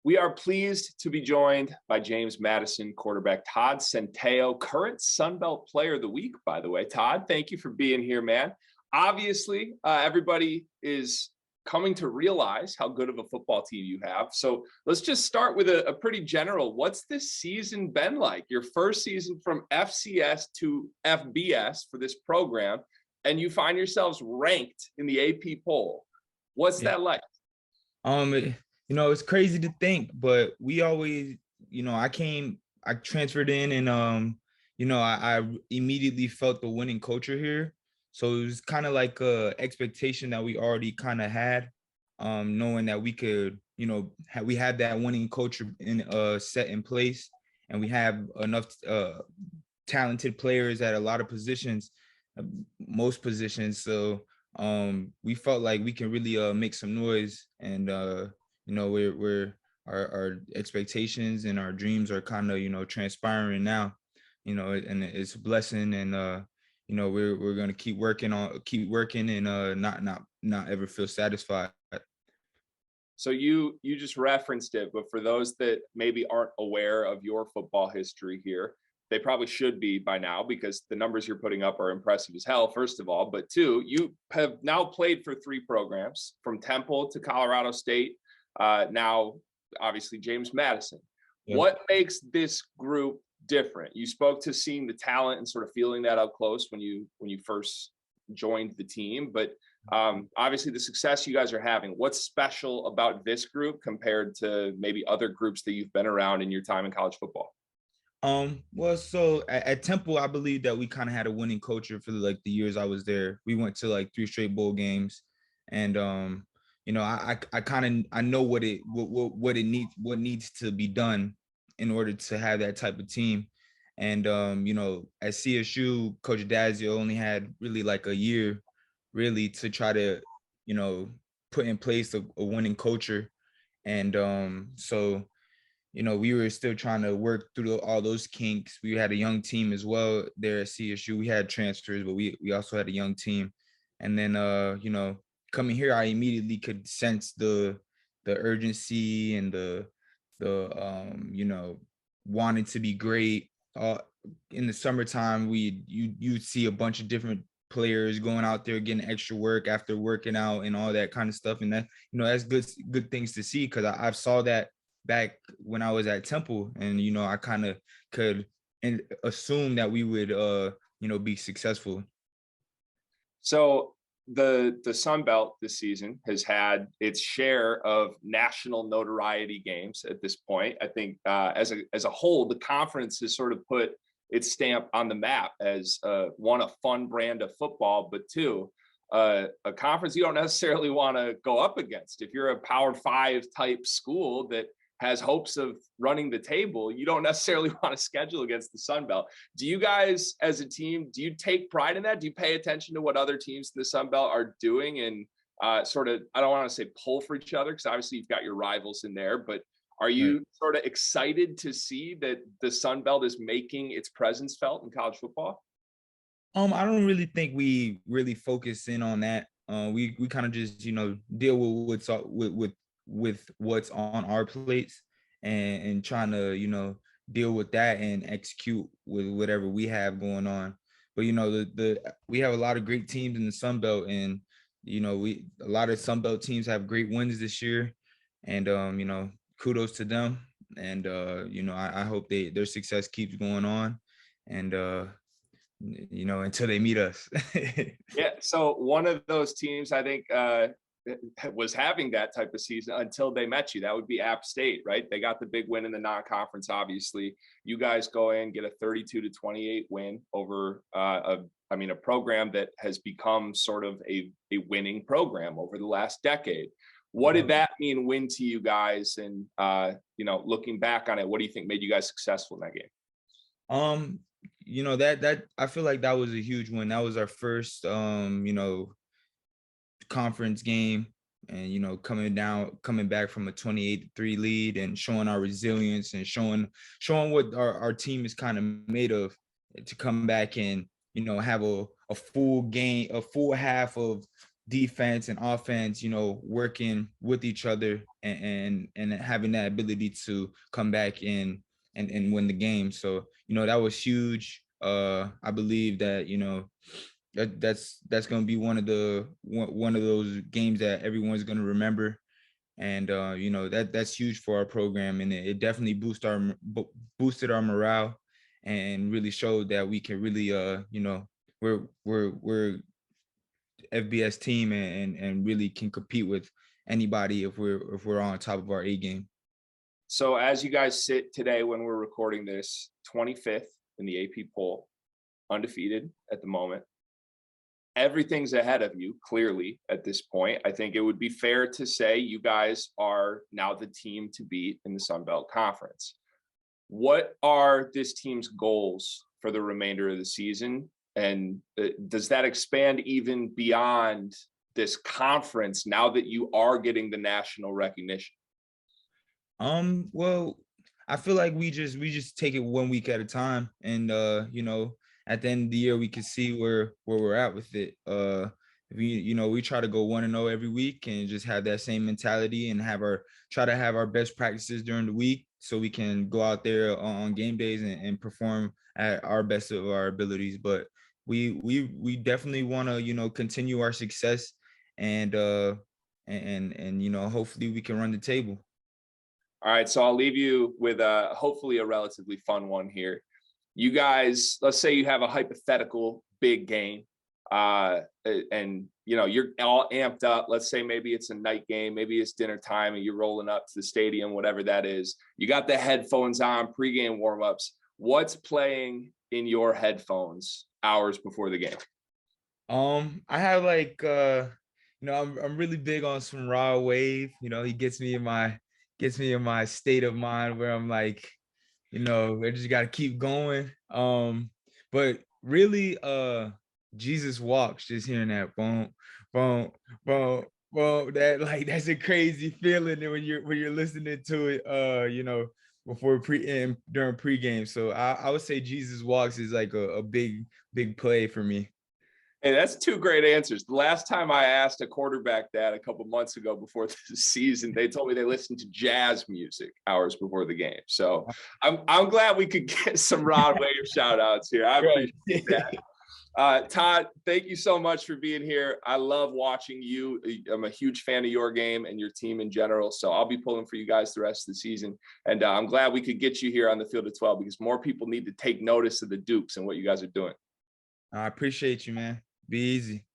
We are pleased to be joined by James Madison quarterback Todd Centeio, current Sun Belt Player of the Week, by the way. Todd, thank you for being here, man. Obviously, everybody is coming to realize how good of a football team you have. So let's just start with a pretty general. What's this season been like? Your first season from FCS to FBS for this program, and you find yourselves ranked in the AP poll. What's that like? It's crazy to think, but we always, I transferred in and, I immediately felt the winning culture here. So it was kind of like a expectation that we already kind of had, knowing that we could, we had that winning culture set in place, and we have enough talented players at a lot of positions, most positions. So we felt like we can really make some noise, and our expectations and our dreams are kind of transpiring now, and it's a blessing, and we're gonna keep working and not ever feel satisfied. So you just referenced it, but for those that maybe aren't aware of your football history here, they probably should be by now, because the numbers you're putting up are impressive as hell, first of all. But two, you have now played for 3 programs, from Temple to Colorado State. Now, obviously, James Madison. Yeah. What makes this group different? You spoke to seeing the talent and sort of feeling that up close when you first joined the team, but obviously the success you guys are having. What's special about this group compared to maybe other groups that you've been around in your time in college football? Well, so at Temple, I believe that we kind of had a winning culture for the years I was there. We went to 3 straight bowl games, and I know what needs to be done in order to have that type of team. And at CSU, Coach Dazio only had really a year really to try to put in place a winning culture. And so we were still trying to work through all those kinks. We had a young team as well there at CSU. We had transfers, but we also had a young team. And then coming here, I immediately could sense the urgency and the wanting to be great. In the summertime, you'd see a bunch of different players going out there getting extra work after working out and all that kind of stuff. And that, that's good things to see, because I saw that back when I was at Temple, and I kind of could assume that we would be successful. So the Sun Belt this season has had its share of national notoriety games at this point. I think as a whole, the conference has sort of put its stamp on the map as one, a fun brand of football, but two, a conference you don't necessarily want to go up against. If you're a Power 5 type school that has hopes of running the table, you don't necessarily want to schedule against the Sun Belt. Do you guys as a team, do you take pride in that? Do you pay attention to what other teams in the Sun Belt are doing and sort of, I don't want to say pull for each other, because obviously you've got your rivals in there, but are you sort of excited to see that the Sun Belt is making its presence felt in college football? I don't really think we really focus in on that. We kind of just, deal with what's on our plates, and trying to deal with that and execute with whatever we have going on. But we have a lot of great teams in the Sun Belt, and a lot of Sun Belt teams have great wins this year, and kudos to them. And I hope their success keeps going on, and until they meet us. Yeah, so one of those teams, I think, was having that type of season until they met you. That would be App State, right? They got the big win in the non-conference. Obviously, you guys go in, get a 32-28 win over a program that has become sort of a winning program over the last decade. What did that mean win to you guys? And looking back on it, what do you think made you guys successful in that game? That I feel like that was a huge win. That was our first conference game, and coming back from a 28-3 lead and showing our resilience and showing what our team is kind of made of, to come back and have a full game, a full half of defense and offense, you know, working with each other and having that ability to come back and win the game. So, you know, that was huge. I believe that, you know, that's going to be one of those games that everyone's going to remember. And you know, that's huge for our program, and it definitely boosted our morale and really showed that we can really you know, we're FBS team and really can compete with anybody if we're on top of our A game. So as you guys sit today when we're recording this, 25th in the AP poll, undefeated at the moment. Everything's ahead of you, clearly, at this point. I think it would be fair to say you guys are now the team to beat in the Sun Belt Conference. What are this team's goals for the remainder of the season? And does that expand even beyond this conference now that you are getting the national recognition? Well, I feel like we just take it one week at a time, and you know, at the end of the year we can see where we're at with it. We try to go 1-0 every week and just have that same mentality and try to have our best practices during the week so we can go out there on game days and perform at our best of our abilities. But we definitely want to, you know, continue our success and you know, hopefully we can run the table. All right, so I'll leave you with hopefully a relatively fun one here. You guys, let's say you have a hypothetical big game, and you know you're all amped up. Let's say maybe it's a night game, maybe it's dinner time, and you're rolling up to the stadium, whatever that is. You got the headphones on, pregame warmups. What's playing in your headphones hours before the game? I have like you know, I'm really big on some raw wave. You know, he gets me in my state of mind where I'm like, you know, I just gotta keep going. But really Jesus Walks, just hearing that boom, boom, boom, boom, that like that's a crazy feeling when you're listening to it you know, before pre and during pregame. So I would say Jesus Walks is like a big play for me. Hey, that's two great answers. The last time I asked a quarterback that a couple months ago before the season, they told me they listened to jazz music hours before the game. So I'm glad we could get some Rod Wave shout outs here. I appreciate that. Todd, thank you so much for being here. I love watching you. I'm a huge fan of your game and your team in general. So I'll be pulling for you guys the rest of the season. And I'm glad we could get you here on the field of 12 because more people need to take notice of the Dukes and what you guys are doing. I appreciate you, man. Be easy.